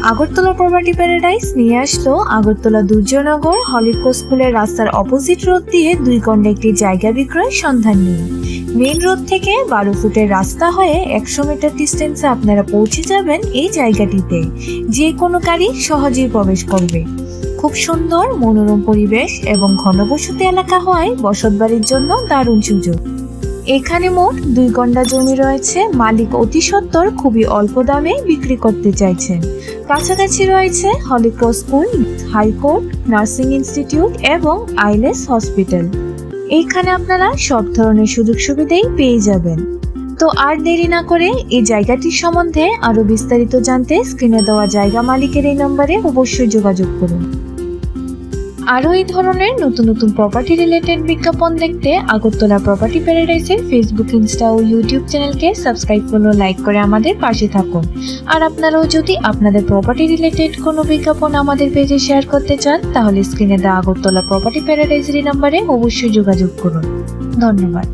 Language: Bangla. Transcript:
আগরতলা প্রপার্টি প্যারাডাইস নিয়ে আসলো আগরতলা দুর্জয়নগর হলিক্রস স্কুলের রাস্তার অপোজিট রোড দিয়ে 2 ঘন্টা একটি জায়গা বিক্রয় সন্ধান নিয়ে মেইন রোড থেকে 12 ফুটের রাস্তা হয়ে 100 মিটার ডিস্টেন্সে আপনারা পৌঁছে যাবেন এই জায়গাটিতে। যে কোনো গাড়ি সহজেই প্রবেশ করবে। খুব সুন্দর মনোরম পরিবেশ এবং ঘনবসতি এলাকা হওয়ায় বসতবাড়ির জন্য দারুণ সুযোগ। এখানে মোট 2 ঘন্টা জমি রয়েছে, মালিক অতি সত্বর খুবই অল্প দামে বিক্রি করতে চাইছেন। কাছাকাছি রয়েছে Holy Cross school, high court, nursing institute এবং আইলেস হসপিটাল। এইখানে আপনারা সব ধরনের সুযোগ সুবিধাই পেয়ে যাবেন। তো আর দেরি না করে এই জায়গাটির সম্বন্ধে আরো বিস্তারিত জানতে স্ক্রিনে দেওয়া জায়গা মালিকের এই নম্বরে অবশ্যই যোগাযোগ করুন। আরও এই ধরনের নতুন নতুন প্রপার্টি রিলেটেড বিজ্ঞাপন দেখতে আগরতলা প্রপার্টি প্যারাডাইসের ফেসবুক, ইনস্টা ও ইউটিউব চ্যানেলকে সাবস্ক্রাইব করুন, লাইক করে আমাদের পাশে থাকুন। আর আপনারাও যদি আপনাদের প্রপার্টি রিলেটেড কোনো বিজ্ঞাপন আমাদের পেজে শেয়ার করতে চান তাহলে স্ক্রিনে দেওয়া আগরতলা প্রপার্টি প্যারাডাইসের নম্বরে অবশ্যই যোগাযোগ করুন। ধন্যবাদ।